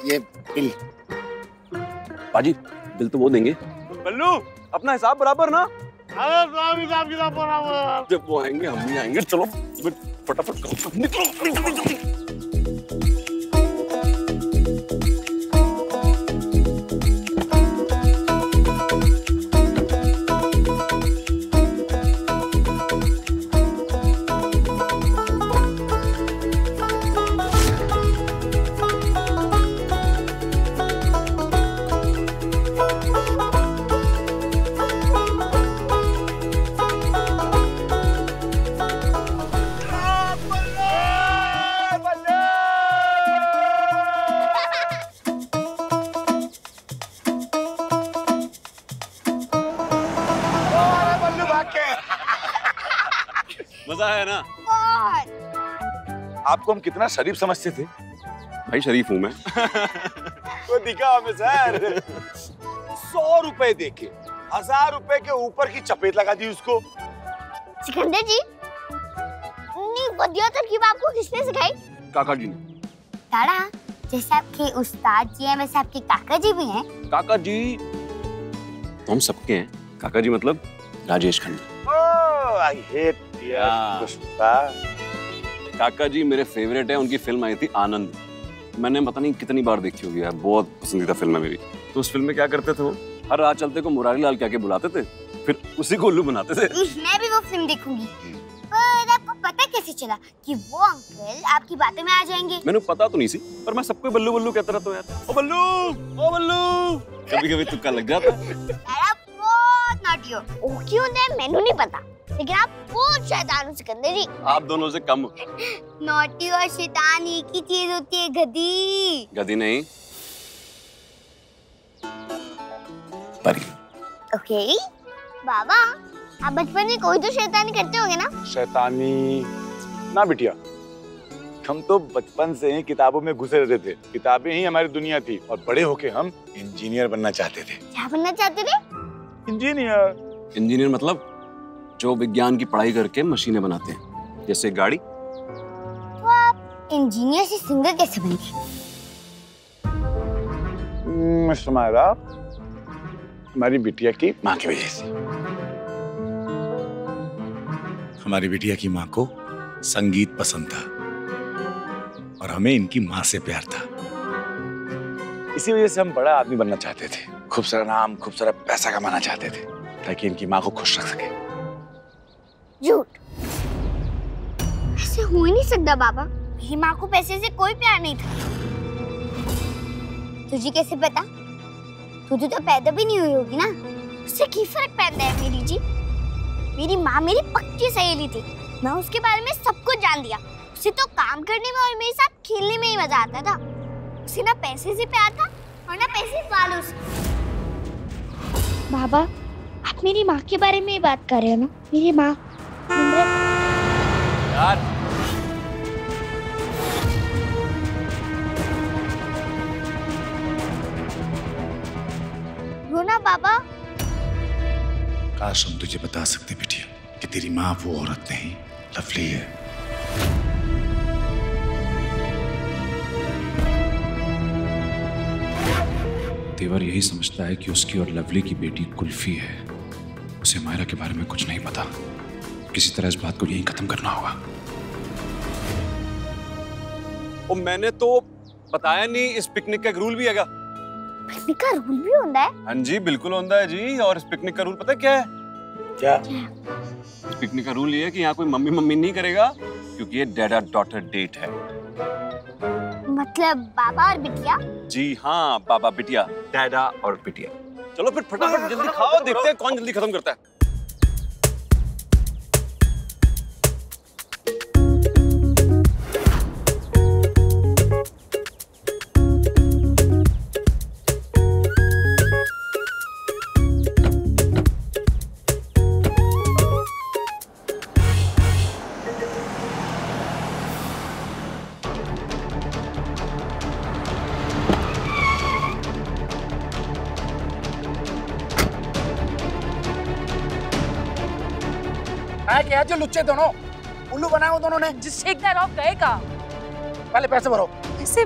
ये बिल। बाजी बिल तो वो देंगे। बल्लू अपना हिसाब बराबर ना? अरे हिसाब किताब बराबर। जब वो आएंगे हम भी आएंगे। चलो फटाफट करो, निकलो। मजा आया ना? आपको हम कितना शरीफ समझते थे। भाई शरीफ हूँ मैं। तो दिखा हमें सर। 100 रुपए देके 1000 रुपए के ऊपर की चपेट लगा दी उसको। सिकंदर जी, इतनी बढ़िया तरकीब आपको किसने सिखाई? काका जी ने। दादा, जैसे आपके उस्ताद जी हैं वैसे आपके काका जी भी हैं। काका जी तो हम सबके हैं। काका जी मतलब राजेश खन्ना। ओह आई हेट पुष्पा। काका जी मेरे फेवरेट है। उनकी फिल्म आई थी आनंद, मैंने पता नहीं कितनी बार देखी होगी यार, बहुत पसंदीदा फिल्म है मेरी। तो उस फिल्म में क्या करते थे वो, हर रात चलते को मुरारी लाल क्या के बुलाते थे, फिर उसी को उल्लू बनाते थे। मैं भी वो फिल्म देखूंगी। पर आपको पता कैसे चला कि वो अंकल आपकी बातों में आ जाएंगे? मैंने पता तो नहीं सी, पर मैं सबको बल्लू बल्लू कहता रहता हूँ यार। ओ बल्लू, ओ बल्लू। कभी कभी तुक्का लग जाता है। आप बहुत नॉटी हो। ओ क्यों है मैंने नहीं पता, लेकिन आप बहुत शैतान हो सिकंदर जी। आप दोनों से कम। नॉटी और शैतान एक ही चीज होती है, गधी। गधी नहीं, परी। ओके बाबा, आप बचपन में कोई तो शैतानी करते होंगे ना? शैतानी ना बिटिया, हम तो बचपन से ही किताबों में घुसे रहते थे। किताबें ही हमारी दुनिया थी और बड़े होके हम इंजीनियर बनना चाहते थे। क्या बनना चाहते थे? इंजीनियर। इंजीनियर मतलब जो विज्ञान की पढ़ाई करके मशीनें बनाते हैं, जैसे गाड़ी। तो आप इंजीनियर से सिंगर कैसे बन गए? हमारा हमारी बिटिया की माँ की वजह से। हमारी बिटिया की माँ को संगीत पसंद था और हमें इनकी माँ से प्यार था। इसी वजह से हम बड़ा आदमी बनना चाहते थे, खूब सारा नाम, खूब सारा पैसा कमाना चाहते थे, ताकि इनकी माँ को खुश रख सके। झूठ, ऐसे हो ही नहीं सकता बाबा। मेरी माँ को पैसे से कोई प्यार नहीं था। तुझे कैसे पता? तुझे तो पैदा भी नहीं हुई होगी ना, उससे क्या फर्क पड़ता है मेरी जी? मेरी माँ मेरी पक्की सहेली थी, मैं उसके बारे में सब कुछ जान दिया। उसे तो काम करने में और मेरे साथ खेलने में ही मजा आता था। उसे ना पैसे से प्यार था और ना पैसे वालों से। बाबा, आप मेरी माँ के बारे में बात कर रहे हो ना? मेरी माँ यार रोना बाबा। काश हम तुझे बता सकते बिटिया कि तेरी माँ वो औरत नहीं, लवली है। तेवर यही समझता है कि उसकी और लवली की बेटी कुल्फी है। उसे मायरा के बारे में कुछ नहीं पता। किसी तरह इस बात को यहीं खत्म करना होगा। ओ मैंने तो बताया नहीं, इस पिकनिक का एक रूल भी हैगा। पिकनिक का रूल भी होता है? हाँ जी बिल्कुल होता है जी। और इस पिकनिक का रूल पता है क्या है? क्या? इस पिकनिक का रूल ये है कि यहाँ कोई मम्मी मम्मी नहीं करेगा, क्योंकि ये डैडा डॉटर डेट है। मतलब बाबा और बिटिया? जी हाँ, बाबा बिटिया, डैडा और बिटिया। चलो फिर फटाफट जल्दी खाओ, देखते हैं कौन जल्दी खत्म करता है। क्या जो लुच्चे दोनों उल्लू बनाए वो दोनों ने। जिससे एक ऑफ गए का। पहले पैसे भरो। पैसे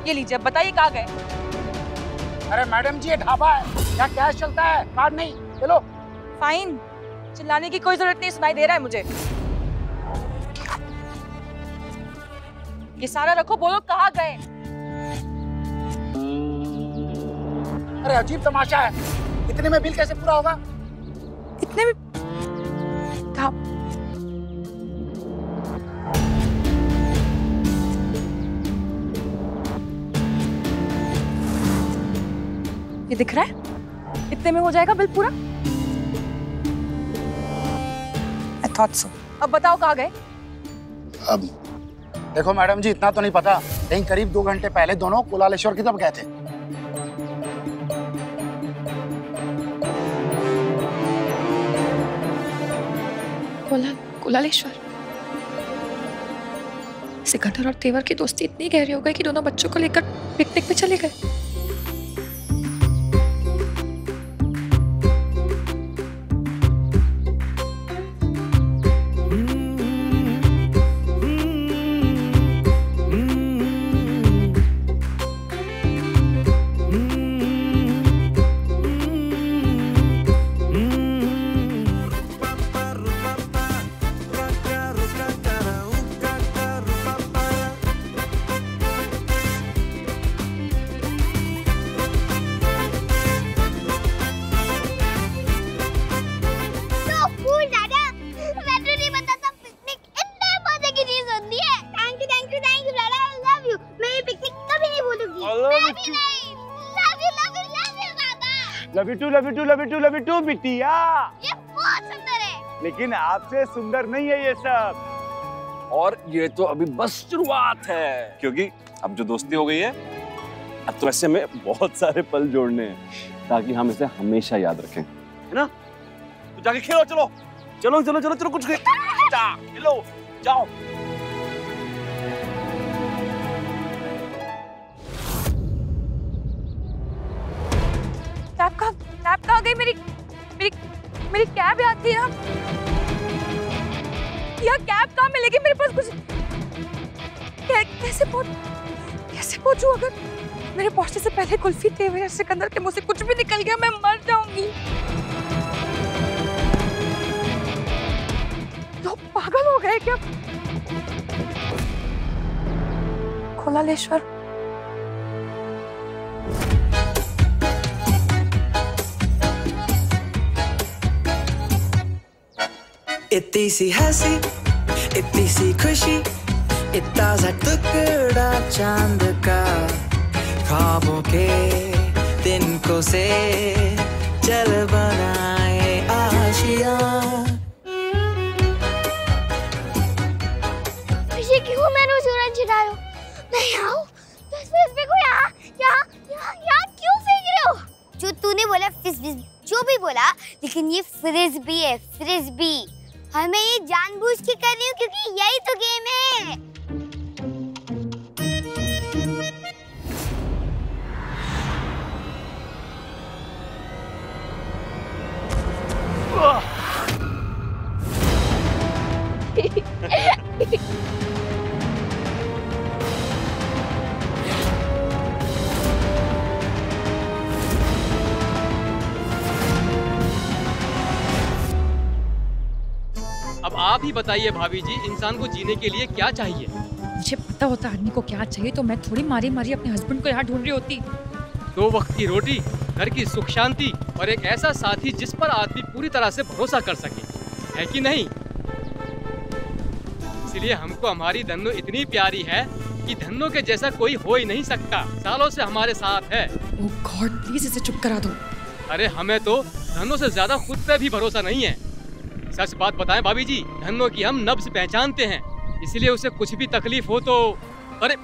ये लीजिए, अब बताइए कहाँ गए? अरे मैडम जी, ये ढाबा है, यहाँ कैश चलता है, कार्ड नहीं। चलो। फाइन, चिल्लाने की कोई जरूरत नहीं, सुनाई दे रहा है मुझे। ये सारा रखो, बोलो कहाँ गए? अरे अजीब तमाशा है, इतने में बिल कैसे पूरा होगा? इतने में था। ये दिख रहा है? इतने में हो जाएगा बिल पूरा? I thought so. अब बताओ कहाँ गए? अब देखो मैडम जी, इतना तो नहीं पता, लेकिन करीब 2 घंटे पहले दोनों कुलालेश्वर की तरफ गए थे। कुलालेश्वर। सिकंदर और तेवर की दोस्ती इतनी गहरी हो गई कि दोनों बच्चों को लेकर पिकनिक पे चले गए। लव यू टू बिटिया। ये बहुत सुंदर है। लेकिन आपसे सुंदर नहीं है ये सब। और ये तो अभी बस शुरुआत है, क्योंकि अब जो दोस्ती हो गई है, अब तो ऐसे में बहुत सारे पल जोड़ने हैं ताकि हम इसे हमेशा याद रखें, है ना? तो जाके खेलो, चलो चलो चलो चलो चलो, कुछ खेलो, जाओ। कैब कहाँ गई? मेरी कैब याद थी ना। यह कैब कहाँ मिलेगी? मेरे पास कुछ कैसे पहुंचूं? अगर मेरे पहुंचने से पहले कुल्फी, तेवर या सिकंदर के मुंह से कुछ भी निकल गया, मैं मर जाऊंगी। तो पागल हो गए क्या? कुलालेश्वर। इतनी सी हंसी, इतनी सी खुशी, इतना सा टुकड़ा चांद का, ख्वाबों के तिनकों से चल बनाए आशियां। क्यों मैंने सूरज छिड़ा लो? नहीं आओ, तो इस पे को यहाँ क्यों फेंक रहे हो? जो तूने बोला फिस्बी, जो भी बोला, लेकिन ये फ्रिस्बी है, फ्रिस्बी। और मैं ये जानबूझ के कर रही हूँ क्योंकि यही तो गेम है। अब आप ही बताइए भाभी जी, इंसान को जीने के लिए क्या चाहिए? मुझे पता होता आदमी को क्या चाहिए तो मैं थोड़ी मारी मारी अपने हस्बैंड को यहाँ ढूंढ रही होती। 2 वक्त की रोटी, घर की सुख शांति और एक ऐसा साथी जिस पर आदमी पूरी तरह से भरोसा कर सके, है कि नहीं? इसलिए हमको हमारी धन्नो इतनी प्यारी है कि धन्नो के जैसा कोई हो ही नहीं सकता। सालों से हमारे साथ है। ओह गॉड, प्लीज इसे चुप करा दो। अरे हमें तो धन्नो से ज्यादा खुद पे भी भरोसा नहीं है। सच बात बताएं भाभी जी, धन्नो की हम नब्ज पहचानते हैं, इसलिए उसे कुछ भी तकलीफ हो तो। अरे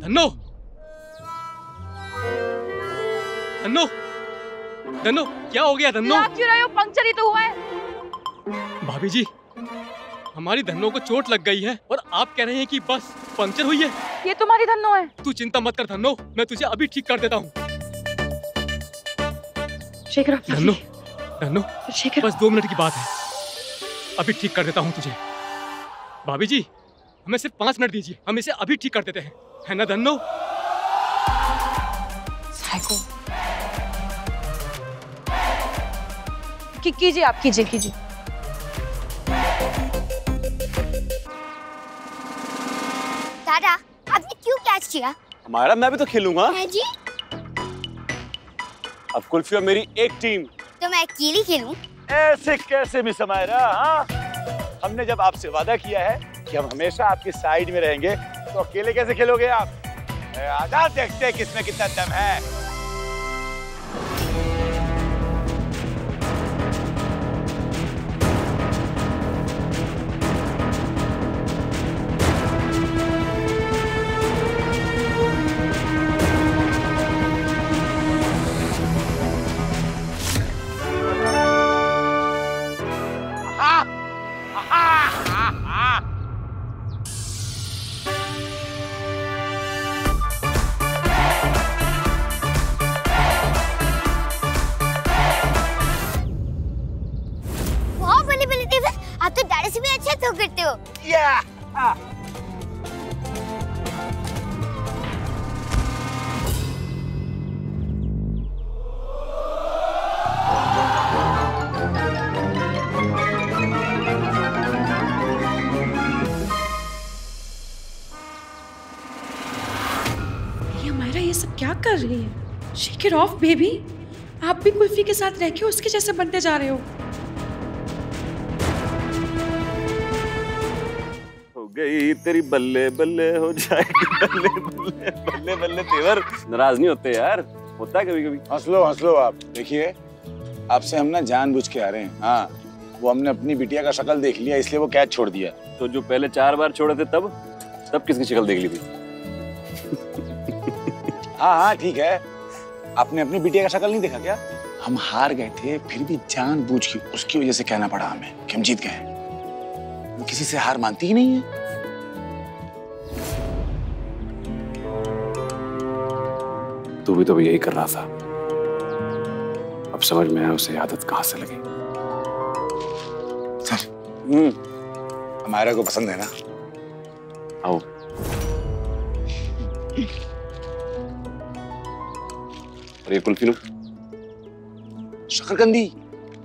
धन्नो, धन्नो, धन्नो, क्या हो गया धन्नो? क्यों रहे हो? पंक्चर ही तो हुआ है। भाभी जी, हमारी धन्नो को चोट लग गई है और आप कह रहे हैं कि बस पंक्चर हुई है। ये तुम्हारी धन्नो है। तू चिंता मत कर धन्नो, मैं तुझे अभी ठीक कर देता हूँ। धन्नो, धन्नो, बस 2 मिनट की बात है, अभी ठीक कर देता हूँ तुझे। भाभी जी, हमें सिर्फ 5 मिनट दीजिए, हम इसे अभी ठीक कर देते हैं, है ना धन्नो? साइको। कीजिए आप, कीजिए। दादा, आपने क्यों कैच किया? हमारा मैं भी तो खेलूंगा। है जी? अब कुल्फी और मेरी एक टीम। तो मैं अकेली खेलूं? ऐसे कैसे मिस हमारा? हाँ, हमने जब आपसे वादा किया है कि हम हमेशा आपके साइड में रहेंगे, तो अकेले कैसे खेलोगे आप? आजा देखते हैं किसमें कितना दम है। आप तो डैडी से भी अच्छा थ्रो करते हो। ये हमारा ये सब क्या कर रही है? Shake it of baby. आप भी कुल्फी के साथ रह के उसके जैसे बनते जा रहे हो। गई तेरी बल्ले बल्ले हो जाएगी, बल्ले बल्ले बल्ले बल्ले तेवर। नाराज नहीं होते यार, होता है कभी कभी। हंस लो आप। देखिए, आपसे हम ना जानबूझ के आ रहे हैं। हाँ, वो हमने अपनी बिटिया का शक्ल देख लिया, इसलिए वो कैच छोड़ दिया। तो जो पहले 4 बार छोड़े थे तब किसकी शक्ल देख ली थी? हाँ ठीक है, आपने अपनी बिटिया का शक्ल नहीं देखा क्या? हम हार गए थे, फिर भी जानबूझ के उसकी वजह से कहना पड़ा हमें कि हम जीत गए। वो किसी से हार मानती ही नहीं है। तू भी तो यही कर रहा था। अब समझ में आया उसे आदत कहाँ से लगी। सर, हमारा को पसंद है ना? आओ। और ये कुल्फी लो। शकरकंदी?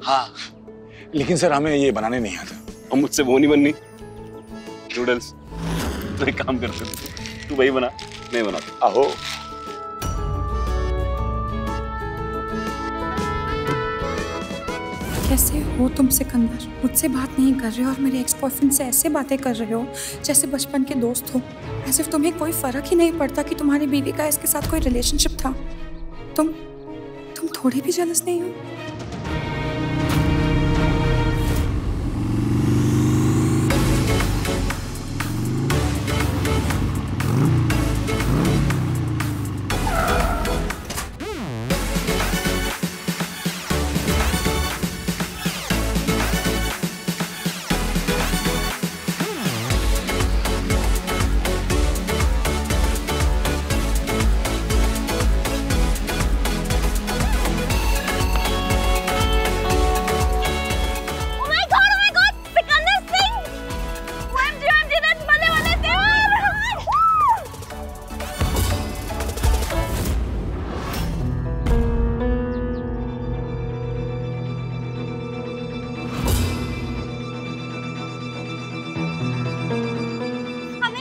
हाँ, लेकिन सर हमें ये बनाने नहीं आता। और मुझसे वो नहीं बननी। नूडल्स। तो एक काम करते, तू वही बना, मैं बनाता। आहो। कैसे हो तुम सिकंदर? मुझसे बात नहीं कर रहे हो और मेरे एक्स बॉयफ्रेंड से ऐसे बातें कर रहे हो जैसे बचपन के दोस्त हो। ऐसे तुम्हें कोई फर्क ही नहीं पड़ता कि तुम्हारी बीवी का इसके साथ कोई रिलेशनशिप था। तुम थोड़ी भी जेलस नहीं हो?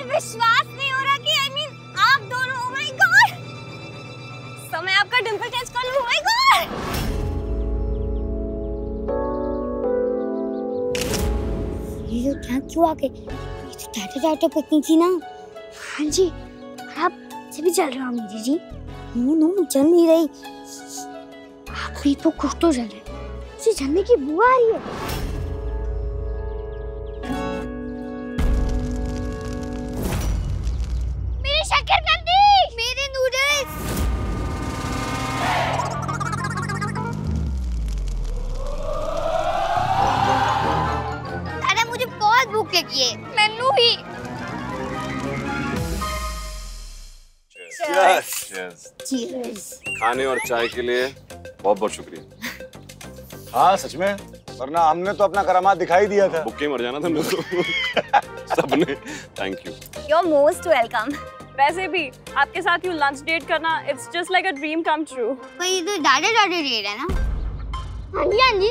विश्वास नहीं हो रहा कि आप दोनों, oh my God! समय आपका डिंपल टेस्ट कर लूं, oh my God! ये तो क्या क्यों आ गए? ये तो टाटा पिकनिक थी ना? हाँ जी, आप से भी चल रहे हो मेरी जी? नो चल नहीं रही। आप भी तो कुछ तो चल रहे। मुझे चलने की बुआ आ रही है। शकरकंदी, मेरे नूडल्स। दादा मुझे बहुत भूख लगी है। मैनू ही। Cheers. खाने और चाय के लिए बहुत बहुत शुक्रिया। हाँ सच में वरना हमने तो अपना करामात दिखाई दिया था। भूखे मर जाना था मेरे को सबने। Thank you. You're most welcome. वैसे भी आपके साथ यूं लंच डेट करना it's just like a dream come true. पर ये तो दादा डेट है ना? हाँ जी हाँ जी।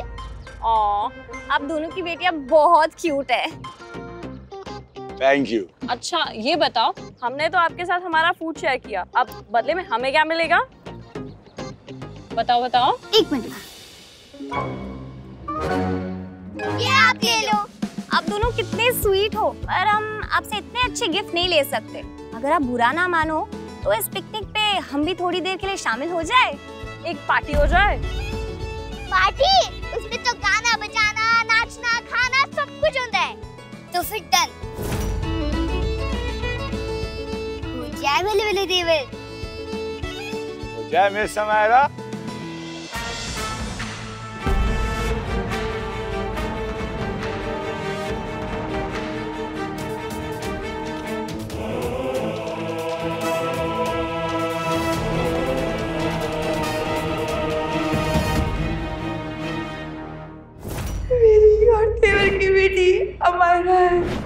आप दोनों की बेटियां बहुत क्यूट है। Thank you. अच्छा ये बताओ, हमने तो आपके साथ हमारा फूड शेयर किया, अब बदले में हमें क्या मिलेगा? बताओ बताओ। एक मिनट। ये आप ले लो। आप दोनों कितने स्वीट हो, पर हम आपसे इतने अच्छे गिफ्ट नहीं ले सकते। अगर आप बुरा ना मानो तो इस पिकनिक पे हम भी थोड़ी देर के लिए शामिल हो जाए, एक पार्टी हो जाए। पार्टी? उसमें तो गाना बजाना, नाचना, खाना सब कुछ होता है। तो फिर डन। हो जाए मेरे देवर। हो जाए मिस समायरा। मेरी और देवर की बेटी अमायरा है।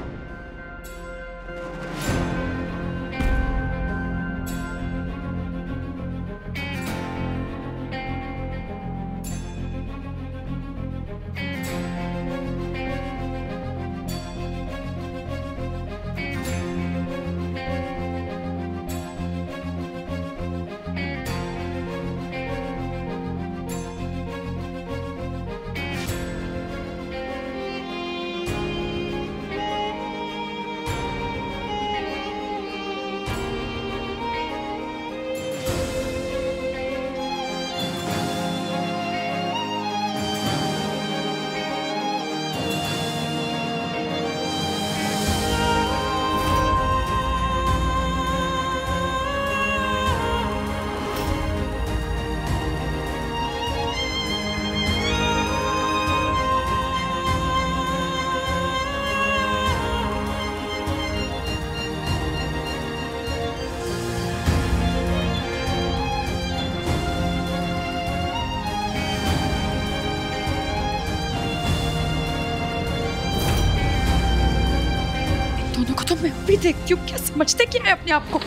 दोनों को तो मैं भी देखती हूँ, क्या समझते क्या है अपने आप को।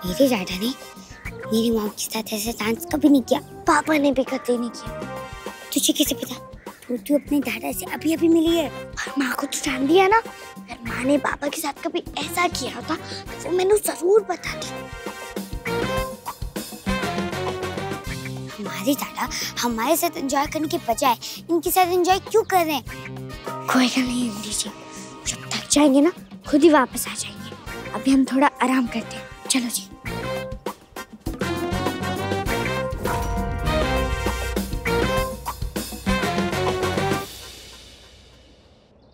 मेरे डैडा ने मेरी मॉम के साथ ऐसे डांस कभी नहीं किया, पापा ने भी कभी नहीं किया। तुझे कैसे पता? तू अपने दादा से अभी अभी मिली है और माँ को तो जान दिया ना। अगर माँ ने पापा के साथ कभी ऐसा किया होता तो मैंने जरूर बताती। हमारे दादा हमारे साथ एंजॉय करने के बजाय इनके साथ एंजॉय क्यों कर रहे हैं? कोई गल नहीं दीजिए, जब थक जाएंगे ना खुद ही वापस आ जाएंगे। अभी हम थोड़ा आराम करते हैं, चलो जी।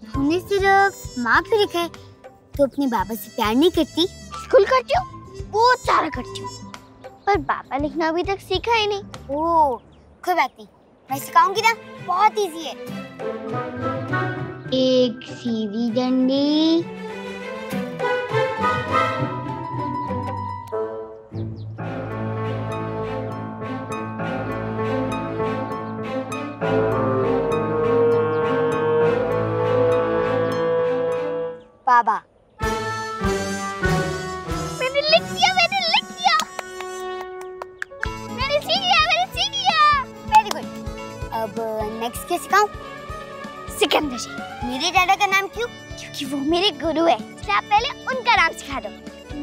हमने सिर्फ माँ पे लिखा है, तो अपने बाबा से प्यार नहीं करती? स्कूल करती हूँ, बहुत सारा करती हूँ, पर पापा लिखना अभी तक सीखा ही नहीं। ओह कोई बात नहीं, मैं सिखाऊंगी ना, बहुत इजी है। एक सीधी डंडी, बाबा। मैंने लिख दिया, मैंने सीख लिया। Very good. अब नेक्स्ट क्या सिखाऊं? सिकंदर जी। मेरे दादा का नाम क्यों? क्योंकि वो मेरे गुरु है, इसलिए आप पहले उनका नाम सिखा दो।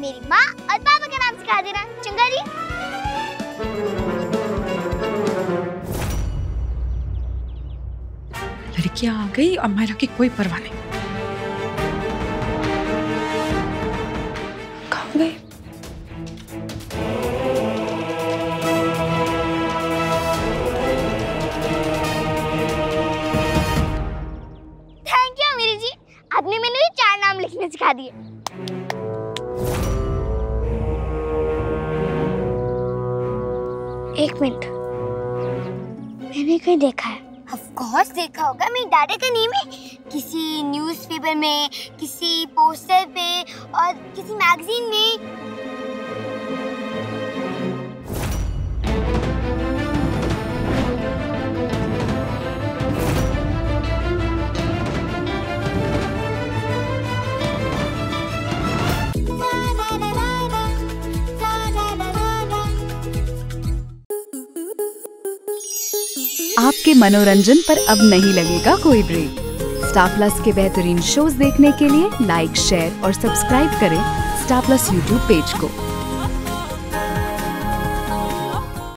मेरी माँ और पापा का नाम सिखा देना, चंगा जी। लड़कियां आ गई, अमायरा की कोई परवाह नहीं। कहाँ गई? थैंक यू अमीरी जी, आपने मैंने भी 4 नाम लिखने सिखा दिए। एक मिनट, मैंने कहीं देखा है, ऑफकोर्स देखा होगा, मेरे दादा का नेम है किसी न्यूज़पेपर में, किसी पोस्टर पे और किसी मैगजीन में। आपके मनोरंजन पर अब नहीं लगेगा कोई ब्रेक। स्टार प्लस के बेहतरीन शोज देखने के लिए लाइक, शेयर और सब्सक्राइब करें स्टार प्लस यूट्यूब पेज को।